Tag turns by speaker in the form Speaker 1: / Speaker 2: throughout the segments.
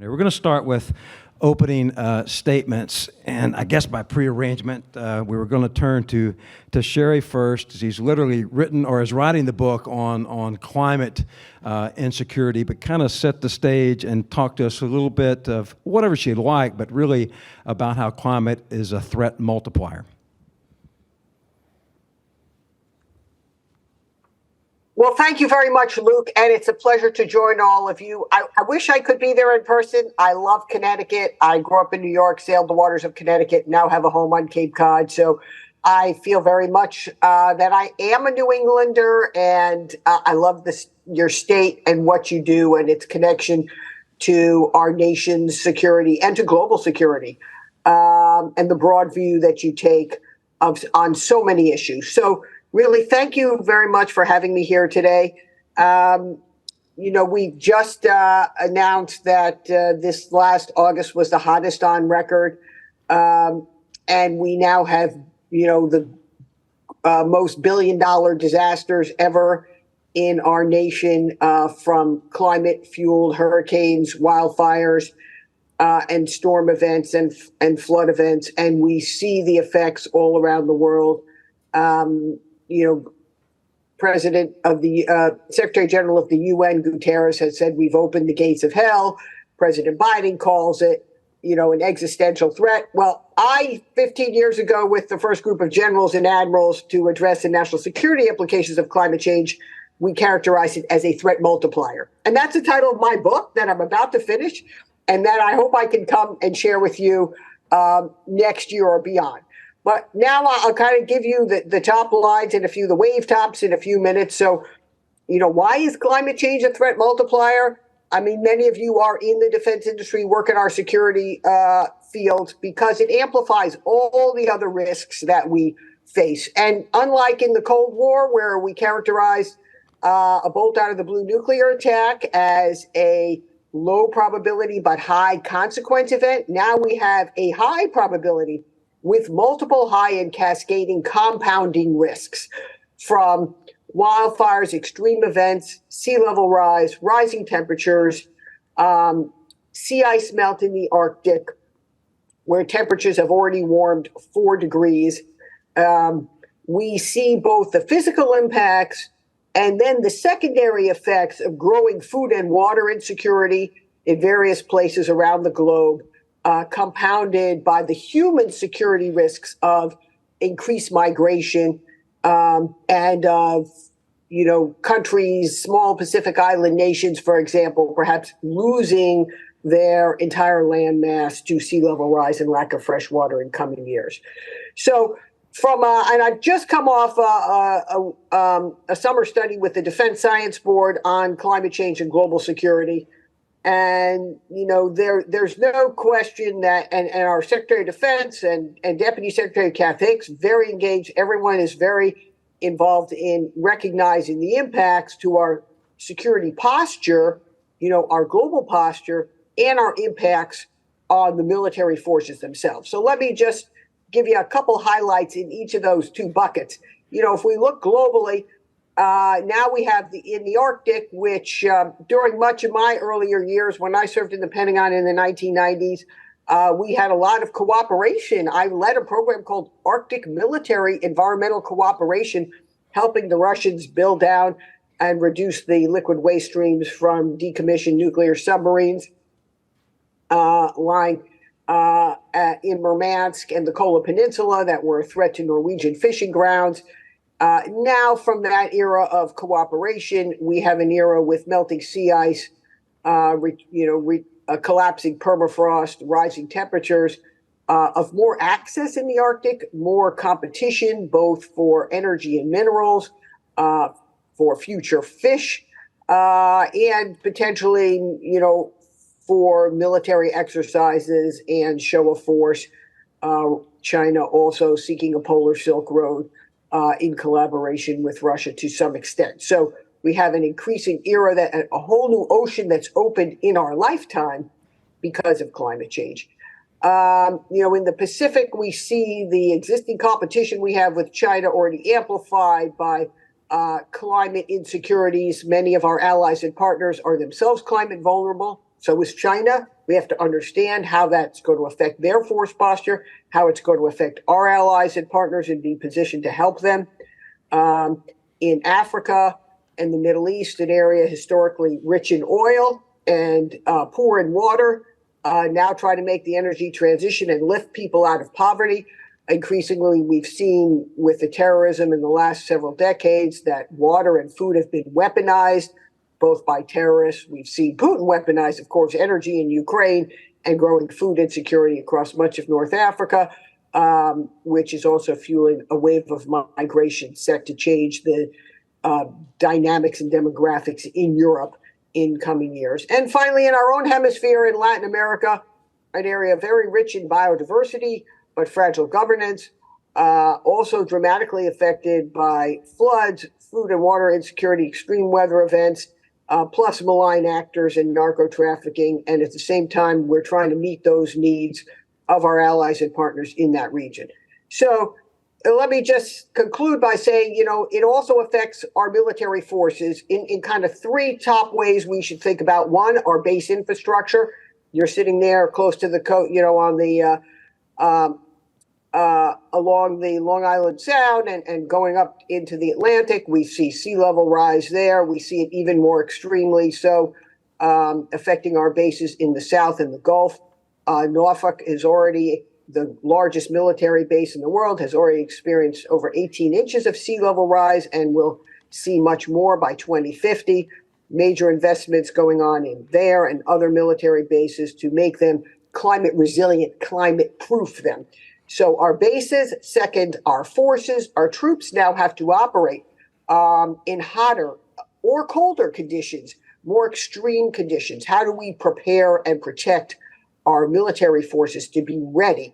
Speaker 1: We're going to start with opening statements, and I guess by prearrangement, we were going to turn to Sherri first. He's literally written or is writing the book on climate insecurity, but kind of set the stage and talk to us a little bit of whatever she'd like, but really about how climate is a threat multiplier.
Speaker 2: Well, thank you very much, Luke, and it's a pleasure to join all of you. I wish I could be there in person. I love Connecticut. I grew up in New York, sailed the waters of Connecticut, now have a home on Cape Cod. So I feel very much that I am a New Englander, and I love your state and what you do and its connection to our nation's security and to global security, and the broad view that you take on so many issues. So really, thank you very much for having me here today. We just announced that this last August was the hottest on record. And we now have, the most billion-dollar disasters ever in our nation, from climate-fueled hurricanes, wildfires, and storm events and flood events. And we see the effects all around the world. President of the Secretary General of the UN, Guterres, has said we've opened the gates of hell. President Biden calls it, an existential threat. Well, 15 years ago, with the first group of generals and admirals to address the national security implications of climate change, we characterized it as a threat multiplier. And that's the title of my book that I'm about to finish, and that I hope I can come and share with you next year or beyond. But now I'll kind of give you the top lines and the wave tops in a few minutes. So, why is climate change a threat multiplier? I mean, many of you are in the defense industry, work in our security field, because it amplifies all the other risks that we face. And unlike in the Cold War, where we characterized a bolt out of the blue nuclear attack as a low probability but high consequence event, now we have a high probability with multiple high and cascading compounding risks, from wildfires, extreme events, sea level rise, rising temperatures, sea ice melt in the Arctic, where temperatures have already warmed 4 degrees. We see both the physical impacts and then the secondary effects of growing food and water insecurity in various places around the globe, compounded by the human security risks of increased migration, and of, countries, small Pacific Island nations, for example, perhaps losing their entire land mass to sea level rise and lack of fresh water in coming years. So and I've just come off a summer study with the Defense Science Board on climate change and global security. And, there's no question that, and our Secretary of Defense and Deputy Secretary Kath Hicks, very engaged. Everyone is very involved in recognizing the impacts to our security posture, our global posture, and our impacts on the military forces themselves. So let me just give you a couple highlights in each of those two buckets. If we look globally, now we have in the Arctic, which during much of my earlier years, when I served in the Pentagon in the 1990s, we had a lot of cooperation. I led a program called Arctic Military Environmental Cooperation, helping the Russians build down and reduce the liquid waste streams from decommissioned nuclear submarines lying in Murmansk and the Kola Peninsula that were a threat to Norwegian fishing grounds. Now, from that era of cooperation, we have an era with melting sea ice, collapsing permafrost, rising temperatures, of more access in the Arctic, more competition, both for energy and minerals, for future fish, and potentially, for military exercises and show of force. China also seeking a polar Silk Road, in collaboration with Russia to some extent. So we have an increasing era, a whole new ocean that's opened in our lifetime because of climate change. In the Pacific, we see the existing competition we have with China already amplified by climate insecurities. Many of our allies and partners are themselves climate vulnerable. So is China. We have to understand how that's going to affect their force posture, how it's going to affect our allies and partners, and be positioned to help them. In Africa and the Middle East, an area historically rich in oil and poor in water, now try to make the energy transition and lift people out of poverty. Increasingly, we've seen with the terrorism in the last several decades that water and food have been weaponized, both by terrorists. We've seen Putin weaponize, of course, energy in Ukraine and growing food insecurity across much of North Africa, which is also fueling a wave of migration set to change the dynamics and demographics in Europe in coming years. And finally, in our own hemisphere in Latin America, an area very rich in biodiversity, but fragile governance, also dramatically affected by floods, food and water insecurity, extreme weather events, plus malign actors and narco trafficking. And at the same time, we're trying to meet those needs of our allies and partners in that region. So let me just conclude by saying, it also affects our military forces in kind of three top ways we should think about. One, our base infrastructure. You're sitting there close to the coast, on the along the Long Island Sound and going up into the Atlantic. We see sea level rise there. We see it even more extremely so affecting our bases in the South and the Gulf. Norfolk is already the largest military base in the world, has already experienced over 18 inches of sea level rise and will see much more by 2050. Major investments going on in there and other military bases to make them climate resilient, climate proof them. So our bases, second, our forces, our troops now have to operate in hotter or colder conditions, more extreme conditions. How do we prepare and protect our military forces to be ready?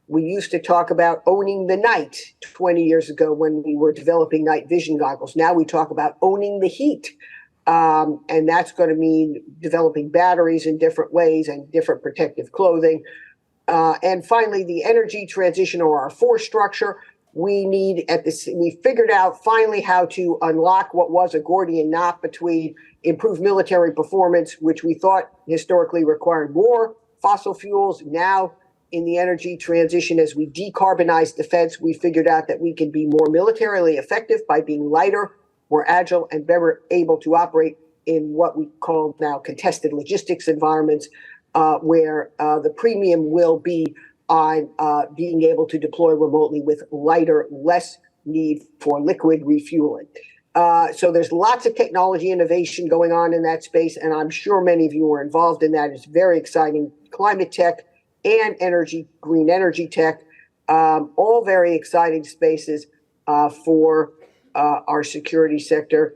Speaker 2: We used to talk about owning the night 20 years ago when we were developing night vision goggles. Now we talk about owning the heat. And that's going to mean developing batteries in different ways and different protective clothing. And finally, the energy transition or our force structure. We figured out finally how to unlock what was a Gordian knot between improved military performance, which we thought historically required more fossil fuels. Now, in the energy transition, as we decarbonize defense, we figured out that we can be more militarily effective by being lighter, more agile, and better able to operate in what we call now contested logistics environments, where the premium will be on being able to deploy remotely with lighter, less need for liquid refueling. So there's lots of technology innovation going on in that space, and I'm sure many of you are involved in that. It's very exciting. Climate tech and green energy tech, all very exciting spaces for our security sector.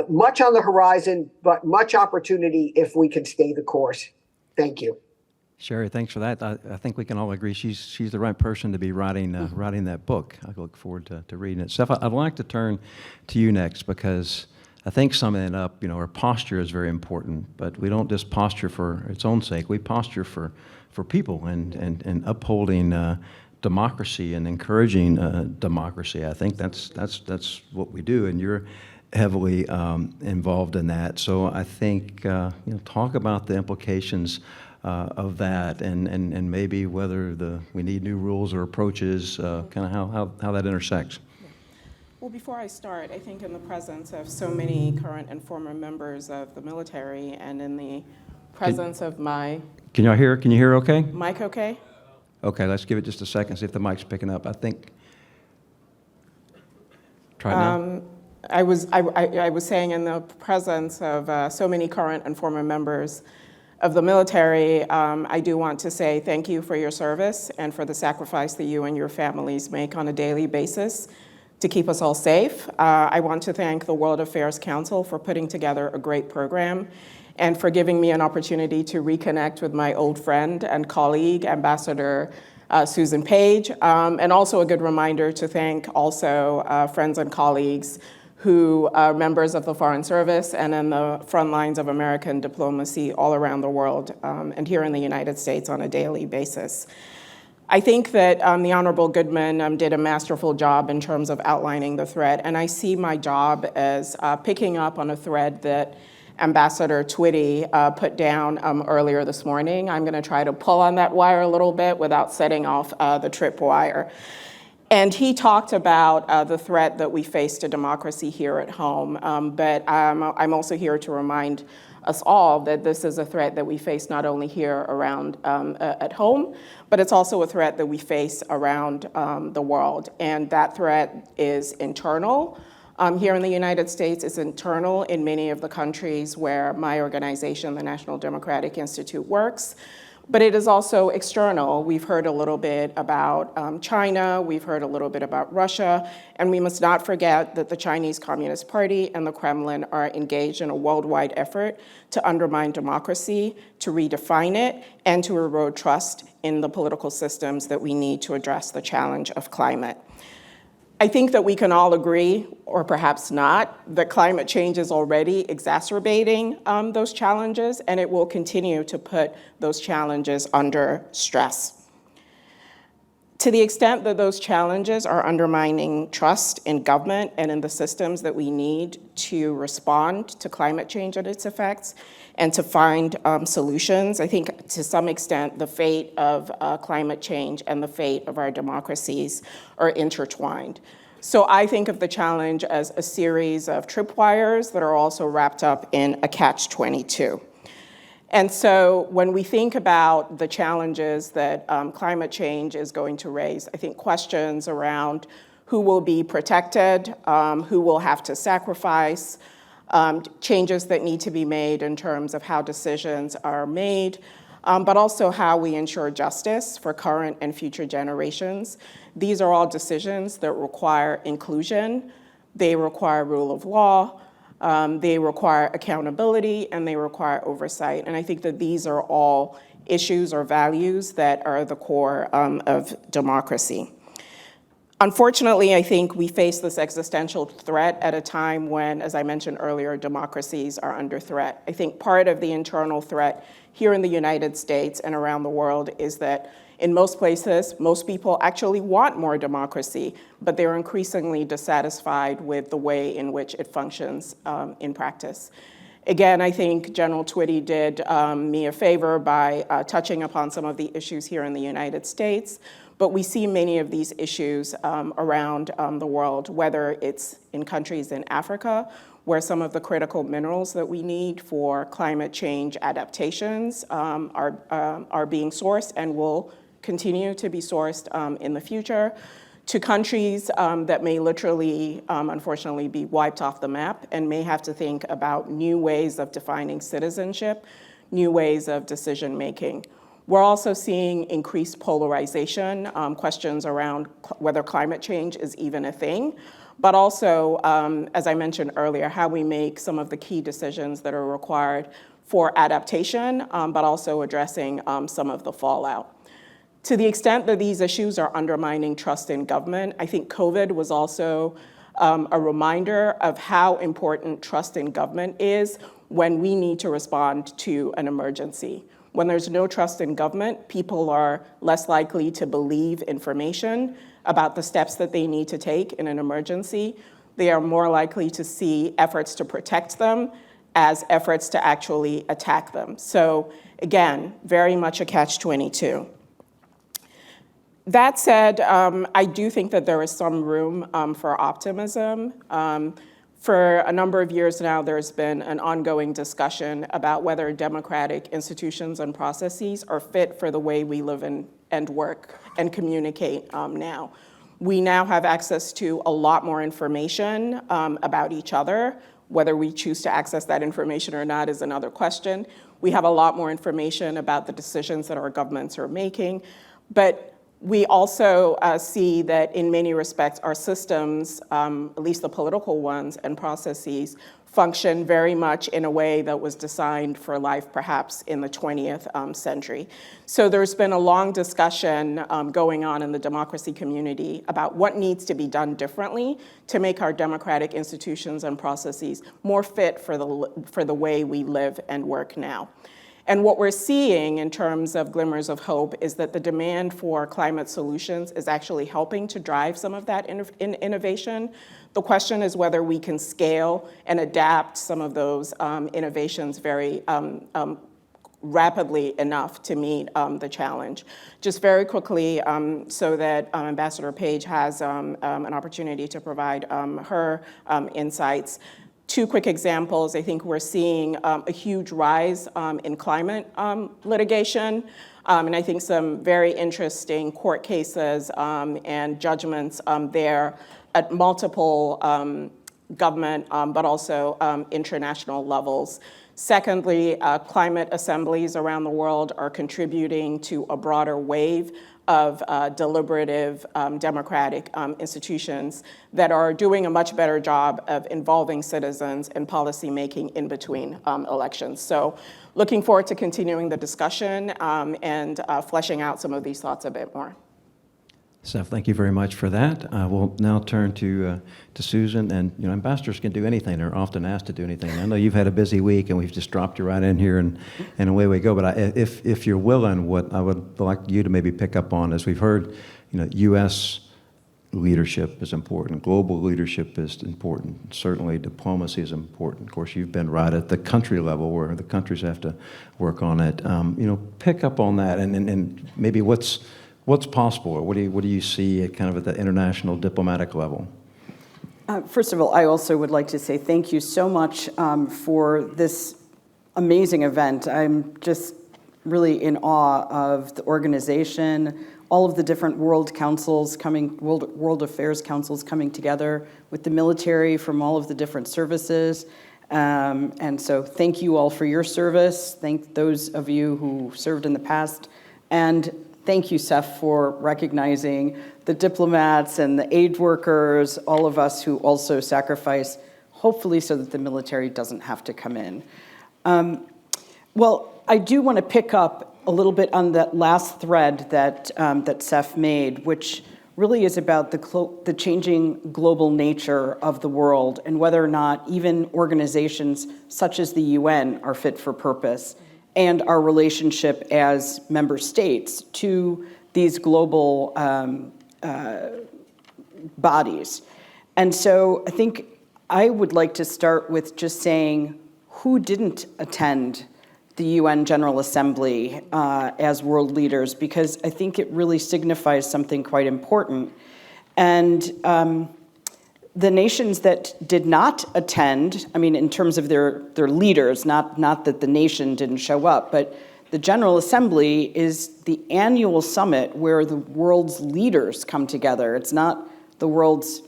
Speaker 2: Much on the horizon, but much opportunity if we can stay the course. Thank you.
Speaker 1: Sherri, thanks for that. I think we can all agree she's the right person to be writing that book. I look forward to reading it. Steph, I'd like to turn to you next because I think summing it up, our posture is very important, but we don't just posture for its own sake. We posture for people and upholding democracy and encouraging democracy. I think that's what we do, and you're heavily involved in that. So I think talk about the implications of that, and maybe whether we need new rules or approaches, kind of how that intersects.
Speaker 3: Well, before I start, I think in the presence of so many current and former members of the military, and in the presence of my...
Speaker 1: Can you hear okay?
Speaker 3: Mic okay?
Speaker 1: Okay, let's give it just a second, see if the mic's picking up. I think... Try it now.
Speaker 3: I was saying in the presence of so many current and former members of the military, I do want to say thank you for your service and for the sacrifice that you and your families make on a daily basis to keep us all safe. I want to thank the World Affairs Council for putting together a great program and for giving me an opportunity to reconnect with my old friend and colleague, Ambassador Susan Page, and also a good reminder to thank also friends and colleagues who are members of the Foreign Service and in the front lines of American diplomacy all around the world and here in the United States on a daily basis. I think that the Honorable Goodman did a masterful job in terms of outlining the thread, and I see my job as picking up on a thread that Ambassador Twitty put down earlier this morning. I'm going to try to pull on that wire a little bit without setting off the tripwire. And he talked about the threat that we face to democracy here at home. But I'm also here to remind us all that this is a threat that we face not only here around at home, but it's also a threat that we face around the world. And that threat is internal. Here in the United States, it's internal in many of the countries where my organization, the National Democratic Institute, works. But it is also external. We've heard a little bit about China, we've heard a little bit about Russia, and we must not forget that the Chinese Communist Party and the Kremlin are engaged in a worldwide effort to undermine democracy, to redefine it, and to erode trust in the political systems that we need to address the challenge of climate. I think that we can all agree, or perhaps not, that climate change is already exacerbating those challenges, and it will continue to put those challenges under stress. To the extent that those challenges are undermining trust in government and in the systems that we need to respond to climate change and its effects, and to find solutions, I think to some extent the fate of climate change and the fate of our democracies are intertwined. So I think of the challenge as a series of tripwires that are also wrapped up in a catch-22. And so when we think about the challenges that climate change is going to raise, I think questions around who will be protected, who will have to sacrifice, changes that need to be made in terms of how decisions are made, but also how we ensure justice for current and future generations. These are all decisions that require inclusion, they require rule of law, they require accountability, and they require oversight. And I think that these are all issues or values that are the core of democracy. Unfortunately, I think we face this existential threat at a time when, as I mentioned earlier, democracies are under threat. I think part of the internal threat here in the United States and around the world is that in most places, most people actually want more democracy, but they're increasingly dissatisfied with the way in which it functions in practice. Again, I think General Twitty did me a favor by touching upon some of the issues here in the United States, but we see many of these issues around the world, whether it's in countries in Africa, where some of the critical minerals that we need for climate change adaptations are being sourced and will continue to be sourced in the future, to countries that may literally, unfortunately, be wiped off the map and may have to think about new ways of defining citizenship, new ways of decision-making. We're also seeing increased polarization, questions around whether climate change is even a thing, but also, as I mentioned earlier, how we make some of the key decisions that are required for adaptation, but also addressing some of the fallout. To the extent that these issues are undermining trust in government, I think COVID was also a reminder of how important trust in government is when we need to respond to an emergency. When there's no trust in government, people are less likely to believe information about the steps that they need to take in an emergency. They are more likely to see efforts to protect them as efforts to actually attack them. So again, very much a catch-22. That said, I do think that there is some room for optimism. For a number of years now, there's been an ongoing discussion about whether democratic institutions and processes are fit for the way we live and work and communicate now. We now have access to a lot more information about each other. Whether we choose to access that information or not is another question. We have a lot more information about the decisions that our governments are making. But we also see that in many respects, our systems, at least the political ones and processes, function very much in a way that was designed for life perhaps in the 20th century. So there's been a long discussion going on in the democracy community about what needs to be done differently to make our democratic institutions and processes more fit for the way we live and work now. And what we're seeing in terms of glimmers of hope is that the demand for climate solutions is actually helping to drive some of that innovation. The question is whether we can scale and adapt some of those innovations very rapidly enough to meet the challenge. Just very quickly, so that Ambassador Page has an opportunity to provide her insights. Two quick examples. I think we're seeing a huge rise in climate litigation, and I think some very interesting court cases and judgments there at multiple government, but also international levels. Secondly, climate assemblies around the world are contributing to a broader wave of deliberative democratic institutions that are doing a much better job of involving citizens in policymaking in between elections. So looking forward to continuing the discussion and fleshing out some of these thoughts a bit more.
Speaker 1: Seth, thank you very much for that. We'll now turn to Susan, and ambassadors can do anything. They're often asked to do anything. I know you've had a busy week, and we've just dropped you right in here, and away we go. But if you're willing, what I would like you to maybe pick up on is we've heard, U.S. leadership is important, global leadership is important, certainly diplomacy is important. Of course, you've been right at the country level where the countries have to work on it. Pick up on that, and maybe what's possible, or what do you see at kind of at the international diplomatic level?
Speaker 4: First of all, I also would like to say thank you so much for this amazing event. I'm just really in awe of the organization, all of the different world affairs councils coming together with the military from all of the different services. And so thank you all for your service. Thank those of you who served in the past. And thank you, Seth, for recognizing the diplomats and the aid workers, all of us who also sacrifice, hopefully so that the military doesn't have to come in. Well, I do want to pick up a little bit on that last thread that Seth made, which really is about the changing global nature of the world and whether or not even organizations such as the UN are fit for purpose, and our relationship as member states to these global bodies. And so I think I would like to start with just saying who didn't attend the UN General Assembly as world leaders, because I think it really signifies something quite important. And the nations that did not attend, I mean, in terms of their leaders, not that the nation didn't show up, but the General Assembly is the annual summit where the world's leaders come together. It's not the world's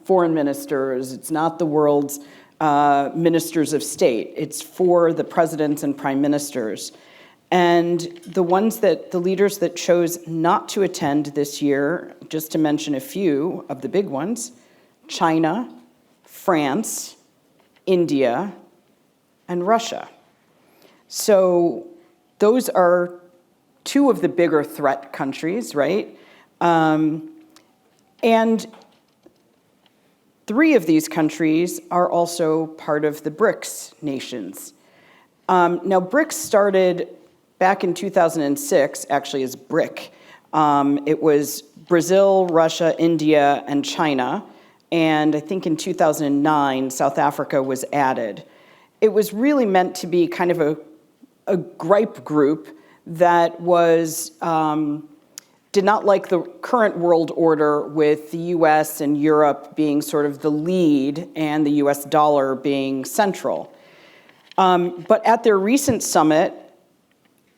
Speaker 4: foreign ministers, it's not the world's ministers of state. It's for the presidents and prime ministers. And the leaders that chose not to attend this year, just to mention a few of the big ones, China, France, India, and Russia. So those are two of the bigger threat countries, right? And three of these countries are also part of the BRICS nations. Now, BRICS started back in 2006, actually as BRIC. It was Brazil, Russia, India, and China. And I think in 2009, South Africa was added. It was really meant to be kind of a gripe group that was did not like the current world order with the US and Europe being sort of the lead and the US dollar being central. But at their recent summit,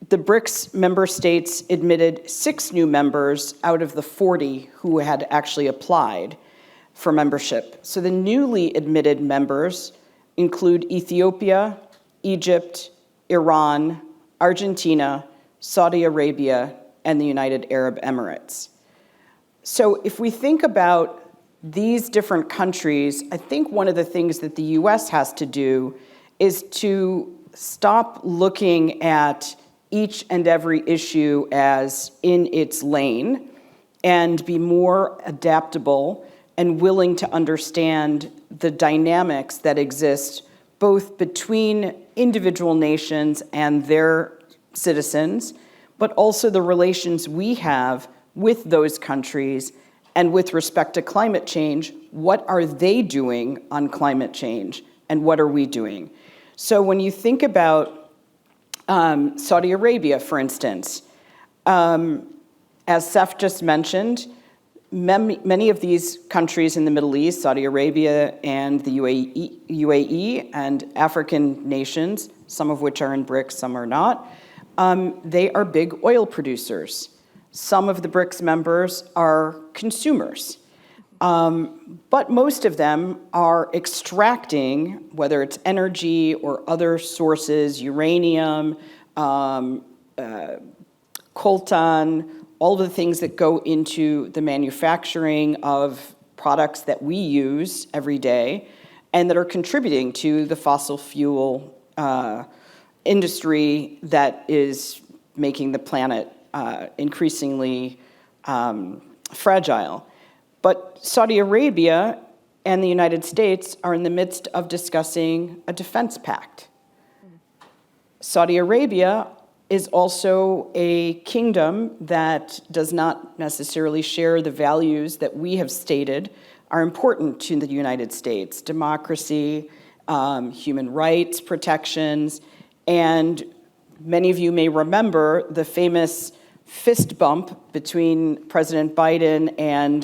Speaker 4: the BRICS member states admitted 6 new members out of the 40 who had actually applied for membership. So the newly admitted members include Ethiopia, Egypt, Iran, Argentina, Saudi Arabia, and the United Arab Emirates. So if we think about these different countries, I think one of the things that the US has to do is to stop looking at each and every issue as in its lane and be more adaptable and willing to understand the dynamics that exist both between individual nations and their citizens, but also the relations we have with those countries. And with respect to climate change, what are they doing on climate change, and what are we doing? So when you think about Saudi Arabia, for instance, as Seth just mentioned, many of these countries in the Middle East, Saudi Arabia and the UAE and African nations, some of which are in BRICS, some are not, they are big oil producers. Some of the BRICS members are consumers. But most of them are extracting, whether it's energy or other sources, uranium, coltan, all of the things that go into the manufacturing of products that we use every day and that are contributing to the fossil fuel industry that is making the planet increasingly fragile. But Saudi Arabia and the United States are in the midst of discussing a defense pact. Saudi Arabia is also a kingdom that does not necessarily share the values that we have stated are important to the United States: democracy, human rights protections, and many of you may remember the famous fist bump between President Biden and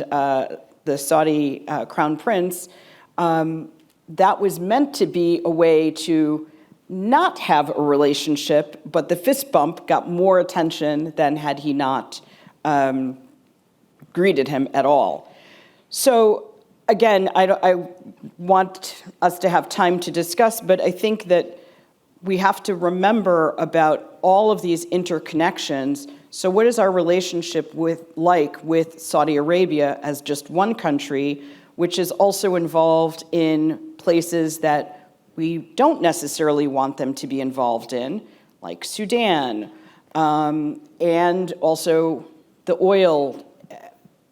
Speaker 4: the Saudi Crown Prince. That was meant to be a way to not have a relationship, but the fist bump got more attention than had he not greeted him at all. So again, I want us to have time to discuss, but I think that we have to remember about all of these interconnections. So what is our relationship with Saudi Arabia as just one country, which is also involved in places that we don't necessarily want them to be involved in, like Sudan, and also the oil,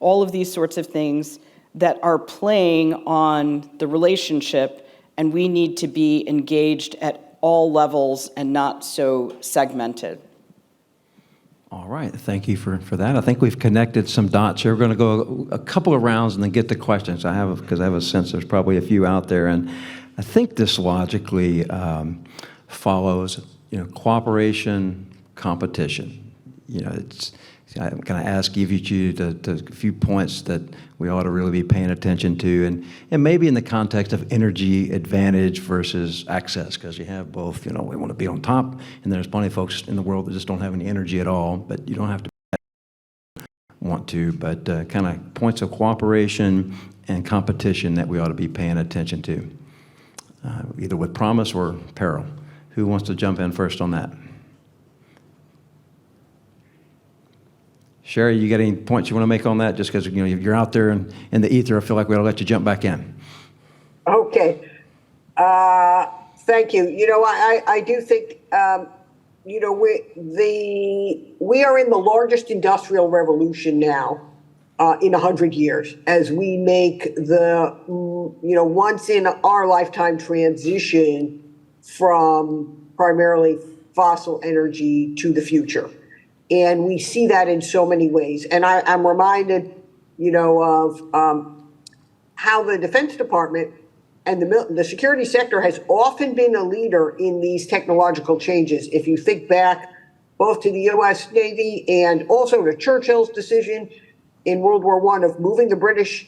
Speaker 4: all of these sorts of things that are playing on the relationship, and we need to be engaged at all levels and not so segmented.
Speaker 1: All right, thank you for that. I think we've connected some dots here. We're going to go a couple of rounds and then get to questions. Because I have a sense there's probably a few out there, and I think this logically follows, cooperation, competition. I'm going to ask each of you to a few points that we ought to really be paying attention to, and maybe in the context of energy advantage versus access, because you have both. We want to be on top, and there's plenty of folks in the world that just don't have any energy at all, but you don't have to want to, but kind of points of cooperation and competition that we ought to be paying attention to, either with promise or peril. Who wants to jump in first on that? Sherri, you got any points you want to make on that? Just because you're out there in the ether, I feel like we ought to let you jump back in.
Speaker 2: Okay. Thank you. I do think we are in the largest industrial revolution now in 100 years as we make the once in our lifetime transition from primarily fossil energy to the future. And we see that in so many ways. And I'm reminded, of how the Defense Department and the security sector has often been a leader in these technological changes. If you think back both to the U.S. Navy and also to Churchill's decision in World War I of moving the British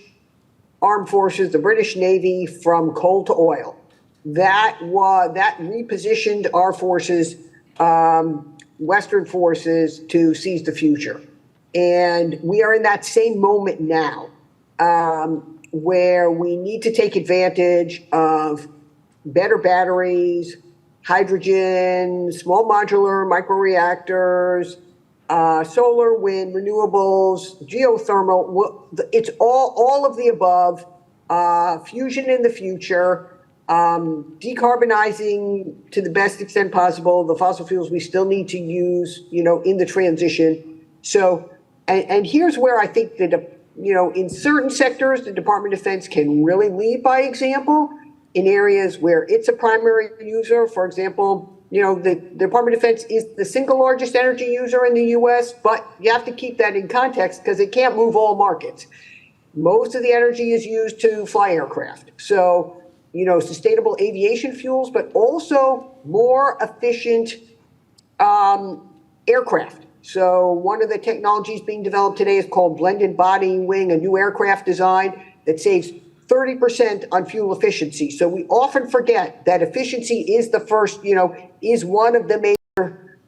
Speaker 2: Armed Forces, the British Navy, from coal to oil. That repositioned our forces, Western forces, to seize the future. And we are in that same moment now, where we need to take advantage of better batteries, hydrogen, small modular microreactors, solar, wind, renewables, geothermal. It's all of the above, fusion in the future, decarbonizing to the best extent possible the fossil fuels we still need to use, in the transition. So, and here's where I think that, in certain sectors, the Department of Defense can really lead by example. in areas where it's a primary user. For example, the Department of Defense is the single largest energy user in the U.S., but you have to keep that in context because it can't move all markets. Most of the energy is used to fly aircraft. So, sustainable aviation fuels, but also more efficient aircraft. So one of the technologies being developed today is called blended body wing, a new aircraft design that saves 30% on fuel efficiency. So we often forget that efficiency is the first, is one of the major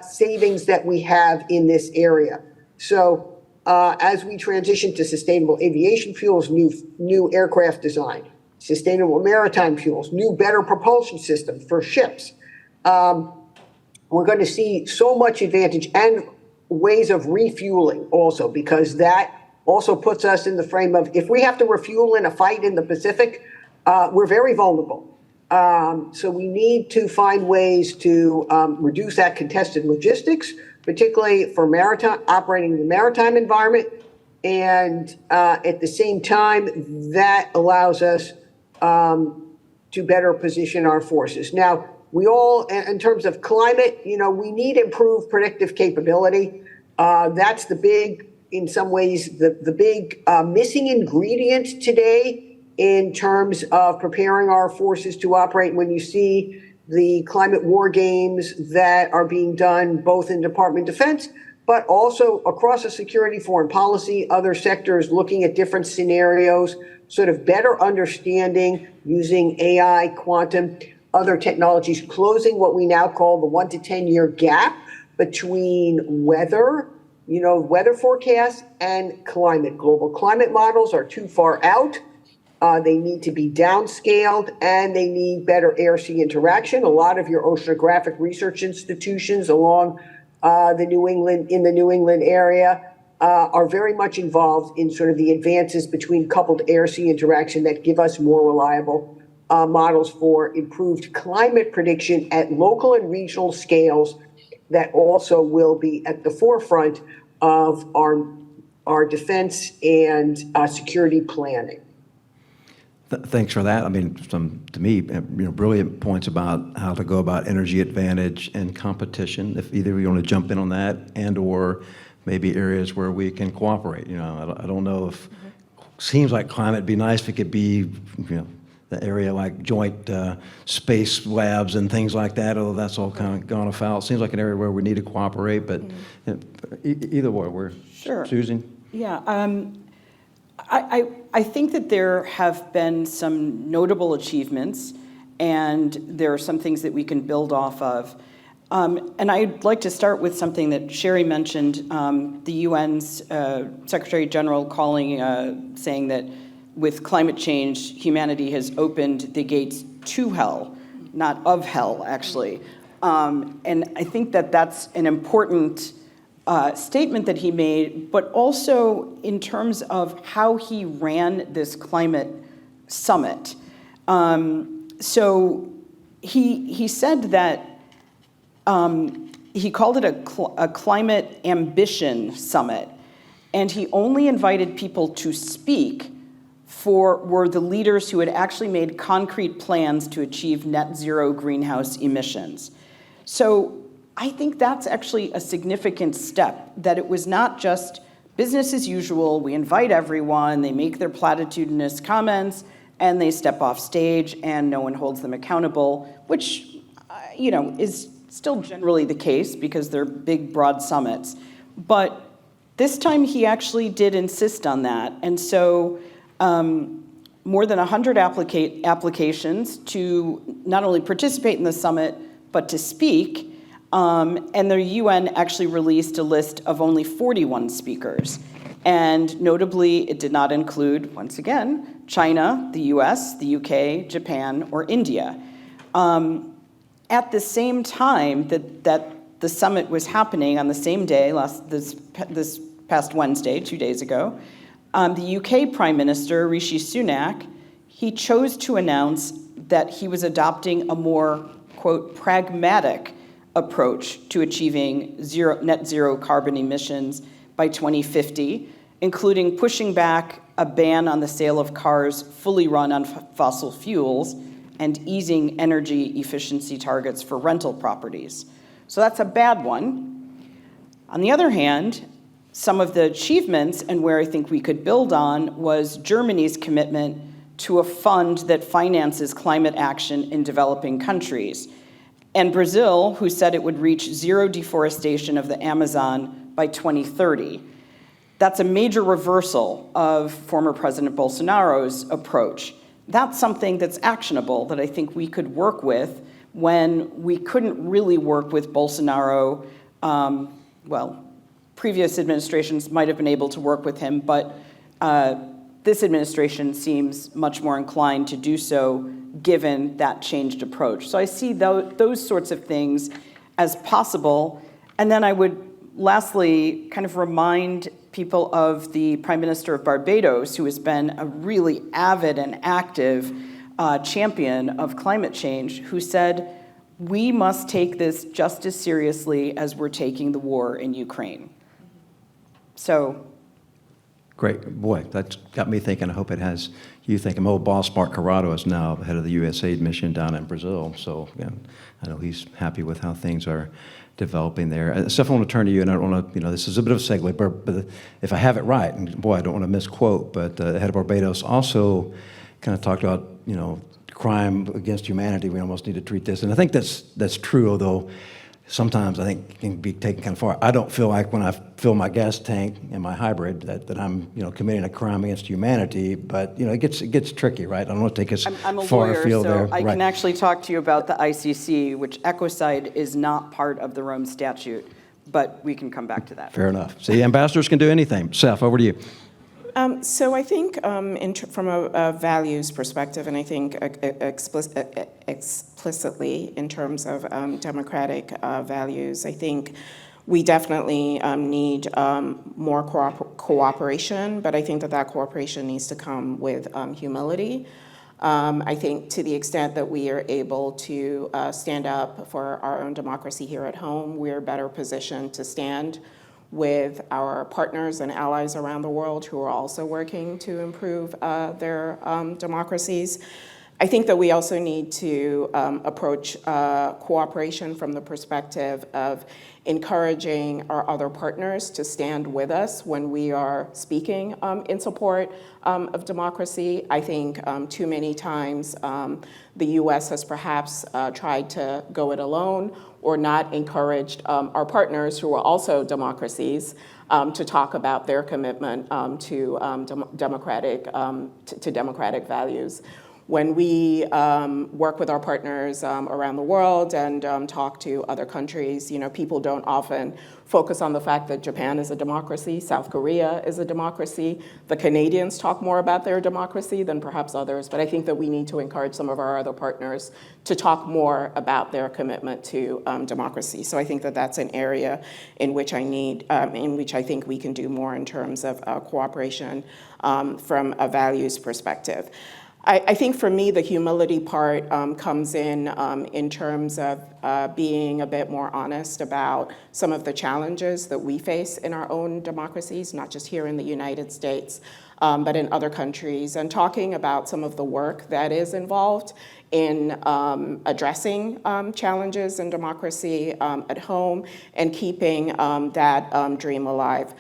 Speaker 2: savings that we have in this area. So as we transition to sustainable aviation fuels, new aircraft design, sustainable maritime fuels, new, better propulsion systems for ships, we're going to see so much advantage and ways of refueling also, because that also puts us in the frame of, if we have to refuel in a fight in the Pacific, we're very vulnerable. So we need to find ways to reduce that contested logistics, particularly for operating the maritime environment. And at the same time, that allows us to better position our forces. Now, we all, in terms of climate, we need improved predictive capability. That's the big, in some ways, the big missing ingredient today in terms of preparing our forces to operate. When you see the climate war games that are being done both in Department of Defense, but also across the security, foreign policy, other sectors looking at different scenarios, sort of better understanding using AI, quantum, other technologies, closing what we now call the 1 to 10 year gap between weather, weather forecasts and climate. Global climate models are too far out. They need to be downscaled, and they need better air-sea interaction. A lot of your oceanographic research institutions along the New England area are very much involved in sort of the advances between coupled air-sea interaction that give us more reliable models for improved climate prediction at local and regional scales that also will be at the forefront of our defense and security planning.
Speaker 1: Thanks for that. I mean, to me, brilliant points about how to go about energy advantage and competition. If either of you want to jump in on that, and or maybe areas where we can cooperate. I don't know if seems like climate would be nice if it could be, the area like joint space labs and things like that, although that's all kind of gone afoul. It seems like an area where we need to cooperate, but either way, we're
Speaker 4: sure.
Speaker 1: Susan?
Speaker 4: Yeah, I think that there have been some notable achievements, and there are some things that we can build off of. And I'd like to start with something that Sherri mentioned, the UN's Secretary General saying that with climate change, humanity has opened the gates to hell, not of hell, actually. And I think that that's an important statement that he made, but also in terms of how he ran this climate summit. So he said that he called it a climate ambition summit, and he only invited people to speak were the leaders who had actually made concrete plans to achieve net zero greenhouse emissions. So I think that's actually a significant step, that it was not just business as usual, we invite everyone, they make their platitudinous comments, and they step off stage and no one holds them accountable, which, is still generally the case because they're big, broad summits. But this time he actually did insist on that. And so more than 100 applications to not only participate in the summit, but to speak. And the UN actually released a list of only 41 speakers. And notably, it did not include, once again, China, the US, the UK, Japan, or India. At the same time that the summit was happening, on the same day, this past Wednesday, 2 days ago, the UK Prime Minister, Rishi Sunak, he chose to announce that he was adopting a more, quote, pragmatic approach to achieving net zero carbon emissions by 2050, including pushing back a ban on the sale of cars fully run on fossil fuels and easing energy efficiency targets for rental properties. So that's a bad one. On the other hand, some of the achievements and where I think we could build on was Germany's commitment to a fund that finances climate action in developing countries, and Brazil, who said it would reach zero deforestation of the Amazon by 2030. That's a major reversal of former President Bolsonaro's approach. That's something that's actionable that I think we could work with when we couldn't really work with Bolsonaro. Previous administrations might have been able to work with him, but this administration seems much more inclined to do so given that changed approach. So I see those sorts of things as possible. And then I would lastly kind of remind people of the Prime Minister of Barbados, who has been a really avid and active champion of climate change, who said, we must take this just as seriously as we're taking the war in Ukraine. So.
Speaker 1: Great. Boy, that's got me thinking. I hope it has you thinking. My old boss, Mark Corrado, is now head of the USAID mission down in Brazil. So yeah, I know he's happy with how things are developing there. Steph, I want to turn to you, and I don't want to, this is a bit of a segue, but if I have it right, and boy, I don't want to misquote, but the head of Barbados also kind of talked about, crime against humanity. We almost need to treat this. And I think that's true, although sometimes I think it can be taken kind of far. I don't feel like when I fill my gas tank in my hybrid that I'm committing a crime against humanity, but it gets tricky, right? I don't want to take us
Speaker 4: I'm a
Speaker 1: far
Speaker 4: lawyer,
Speaker 1: afield
Speaker 4: so
Speaker 1: there.
Speaker 4: I
Speaker 1: Right.
Speaker 4: can actually talk to you about the ICC, which ecocide is not part of the Rome Statute, but we can come back to that.
Speaker 1: Fair enough. See, ambassadors can do anything. Seth, over to you.
Speaker 3: So I think from a values perspective, and I think explicitly in terms of democratic values, I think we definitely need more cooperation, but I think that cooperation needs to come with humility. I think to the extent that we are able to stand up for our own democracy here at home, we're better positioned to stand with our partners and allies around the world who are also working to improve their democracies. I think that we also need to approach cooperation from the perspective of encouraging our other partners to stand with us when we are speaking in support of democracy. I think too many times the US has perhaps tried to go it alone or not encouraged our partners who are also democracies to talk about their commitment to democratic values. When we work with our partners around the world and talk to other countries, people don't often focus on the fact that Japan is a democracy, South Korea is a democracy. The Canadians talk more about their democracy than perhaps others, but I think that we need to encourage some of our other partners to talk more about their commitment to democracy. So I think that that's an area in which I think we can do more in terms of cooperation from a values perspective. I think for me, the humility part comes in terms of being a bit more honest about some of the challenges that we face in our own democracies, not just here in the United States, but in other countries, and talking about some of the work that is involved in addressing challenges in democracy at home and keeping that dream alive.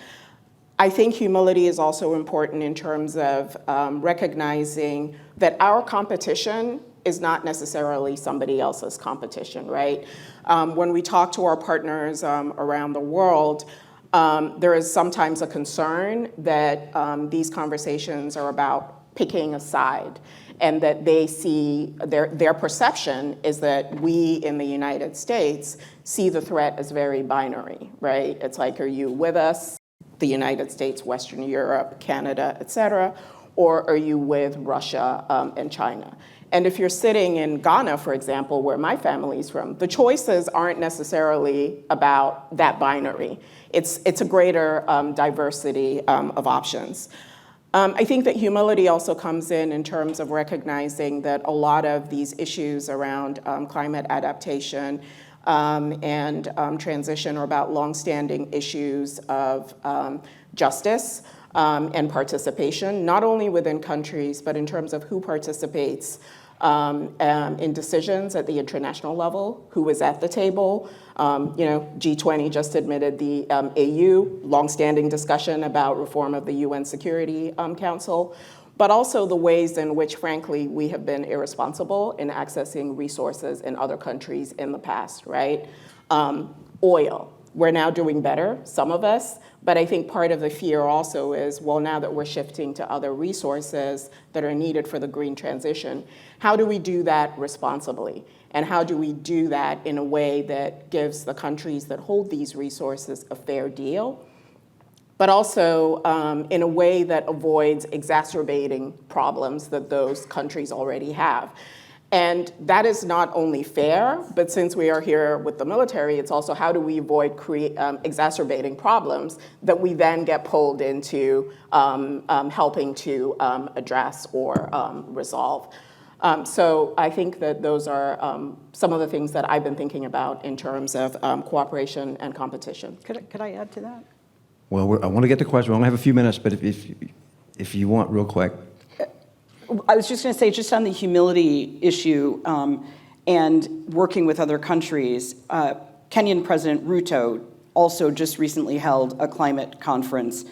Speaker 3: I think humility is also important in terms of recognizing that our competition is not necessarily somebody else's competition, right? When we talk to our partners around the world, there is sometimes a concern that these conversations are about picking a side, and that they see, their perception is that we in the United States see the threat as very binary, right? It's like, are you with us, the United States, Western Europe, Canada, et cetera, or are you with Russia and China? And if you're sitting in Ghana, for example, where my family's from, the choices aren't necessarily about that binary. It's a greater diversity of options. I think that humility also comes in terms of recognizing that a lot of these issues around climate adaptation and transition are about longstanding issues of justice and participation, not only within countries, but in terms of who participates in decisions at the international level, who was at the table. G20 just admitted the AU, longstanding discussion about reform of the UN Security Council, but also the ways in which, frankly, we have been irresponsible in accessing resources in other countries in the past, right? Oil, we're now doing better, some of us, but I think part of the fear also is, well, now that we're shifting to other resources that are needed for the green transition, how do we do that responsibly? And how do we do that in a way that gives the countries that hold these resources a fair deal, but also in a way that avoids exacerbating problems that those countries already have? And that is not only fair, but since we are here with the military, it's also how do we avoid exacerbating problems that we then get pulled into helping to address or resolve. So I think that those are some of the things that I've been thinking about in terms of cooperation and competition.
Speaker 4: Could I add to that?
Speaker 1: Well, I want to get to questions. We only have a few minutes, but if you want, real quick.
Speaker 4: I was just going to say, just on the humility issue and working with other countries, Kenyan President Ruto also just recently held a climate conference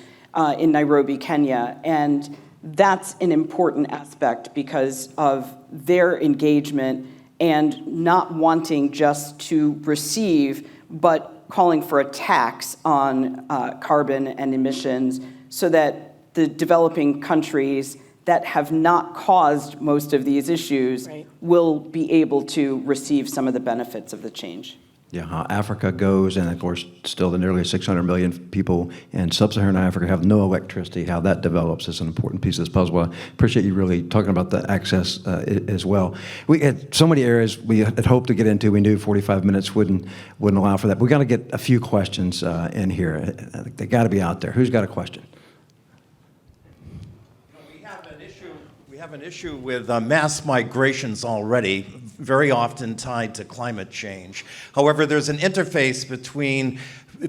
Speaker 4: in Nairobi, Kenya, and that's an important aspect because of their engagement and not wanting just to receive, but calling for a tax on carbon and emissions so that the developing countries that have not caused most of these issues will be able to receive some of the benefits of the change.
Speaker 1: Yeah, how Africa goes, and of course, still the nearly 600 million people in sub-Saharan Africa have no electricity. How that develops is an important piece of this puzzle. I appreciate you really talking about the access as well. We had so many areas we had hoped to get into. We knew 45 minutes wouldn't allow for that. We've got to get a few questions in here. They got to be out there. Who's got a question?
Speaker 5: We have an issue with mass migrations already, very often tied to climate change. However, there's an interface between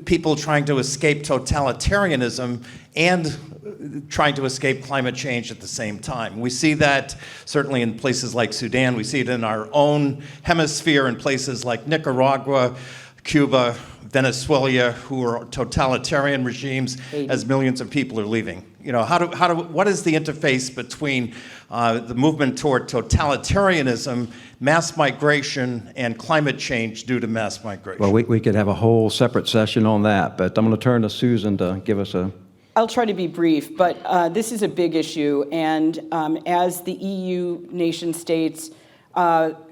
Speaker 5: people trying to escape totalitarianism and trying to escape climate change at the same time. We see that certainly in places like Sudan. We see it in our own hemisphere in places like Nicaragua, Cuba, Venezuela, who are totalitarian regimes, as millions of people are leaving. What is the interface between the movement toward totalitarianism, mass migration, and climate change due to mass migration?
Speaker 1: Well, we could have a whole separate session on that, but I'm going to turn to Susan to give us a...
Speaker 4: I'll try to be brief, but this is a big issue, and as the EU nation states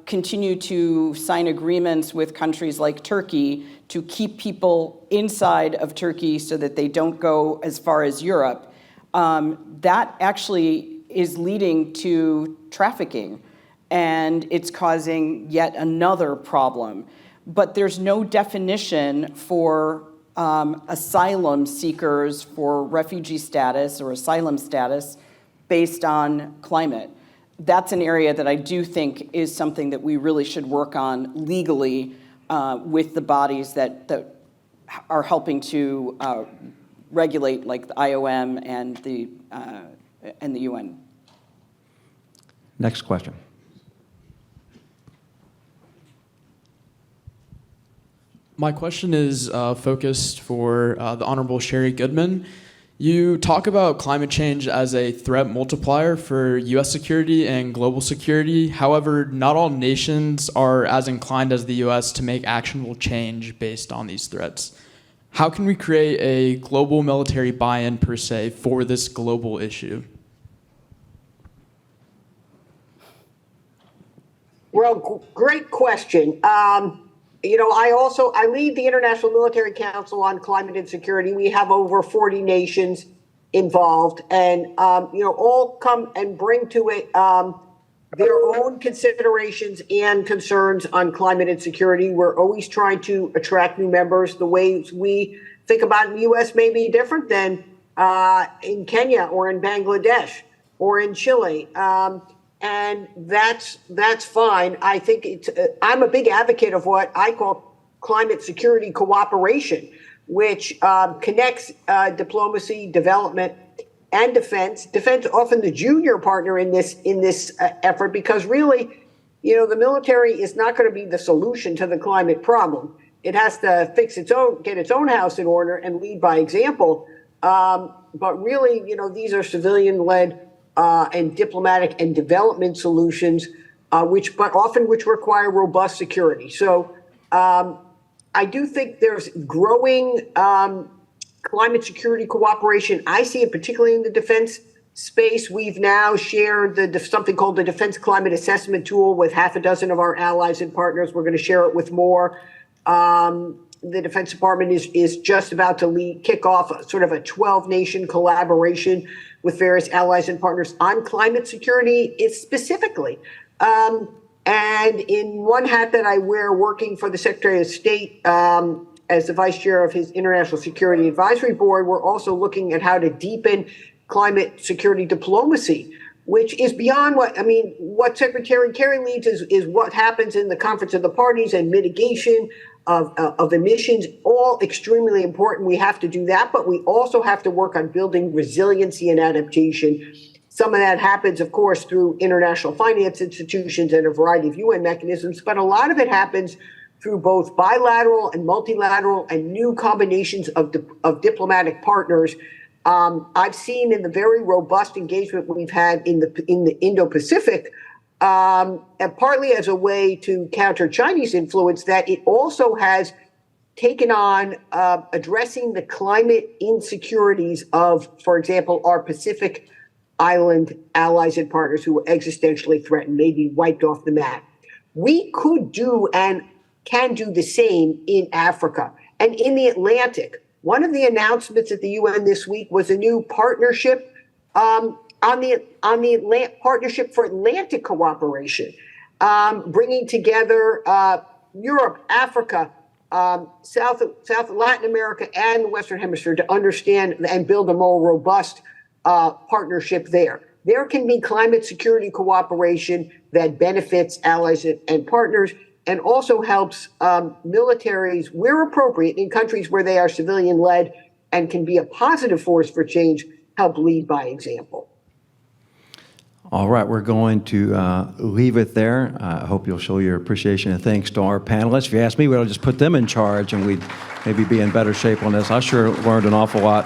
Speaker 4: continue to sign agreements with countries like Turkey to keep people inside of Turkey so that they don't go as far as Europe, that actually is leading to trafficking, and it's causing yet another problem. But there's no definition for asylum seekers for refugee status or asylum status based on climate. That's an area that I do think is something that we really should work on legally with the bodies that are helping to regulate, like the IOM and the UN.
Speaker 1: Next question.
Speaker 6: My question is focused for the Honorable Sherri Goodman. You talk about climate change as a threat multiplier for U.S. security and global security. However, not all nations are as inclined as the U.S. to make actionable change based on these threats. How can we create a global military buy-in, per se, for this global issue?
Speaker 2: Well, great question. I lead the International Military Council on Climate and Security. We have over 40 nations involved, and all come and bring to it their own considerations and concerns on climate and security. We're always trying to attract new members. The ways we think about in the U.S. may be different than in Kenya or in Bangladesh or in Chile. And that's fine. I think I'm a big advocate of what I call climate security cooperation, which connects diplomacy, development, and defense. Defense often the junior partner in this effort, because really the military is not going to be the solution to the climate problem. It has to get its own house in order and lead by example. But really, these are civilian-led and diplomatic and development solutions, which require robust security. So I do think there's growing climate security cooperation. I see it particularly in the defense space. We've now shared something called the Defense Climate Assessment Tool with half a dozen of our allies and partners. We're going to share it with more. The Defense Department is just about to kick off sort of a 12-nation collaboration with various allies and partners on climate security specifically. And in one hat that I wear working for the Secretary of State as the vice chair of his International Security Advisory Board, we're also looking at how to deepen climate security diplomacy, which is beyond what Secretary Kerry leads is what happens in the Conference of the Parties and mitigation of emissions, all extremely important. We have to do that, but we also have to work on building resiliency and adaptation. Some of that happens, of course, through international finance institutions and a variety of UN mechanisms, but a lot of it happens through both bilateral and multilateral and new combinations of diplomatic partners. I've seen in the very robust engagement we've had in the Indo-Pacific, and partly as a way to counter Chinese influence, that it also has taken on addressing the climate insecurities of, for example, our Pacific Island allies and partners who were existentially threatened, maybe wiped off the map. We could do and can do the same in Africa and in the Atlantic. One of the announcements at the UN this week was a new partnership on the Partnership for Atlantic Cooperation, bringing together Europe, Africa, South Latin America, and the Western Hemisphere to understand and build a more robust partnership there. There can be climate security cooperation that benefits allies and partners and also helps militaries, where appropriate, in countries where they are civilian-led and can be a positive force for change, help lead by example.
Speaker 1: All right, we're going to leave it there. I hope you'll show your appreciation and thanks to our panelists. If you ask me, we'll just put them in charge and we'd maybe be in better shape on this. I sure learned an awful lot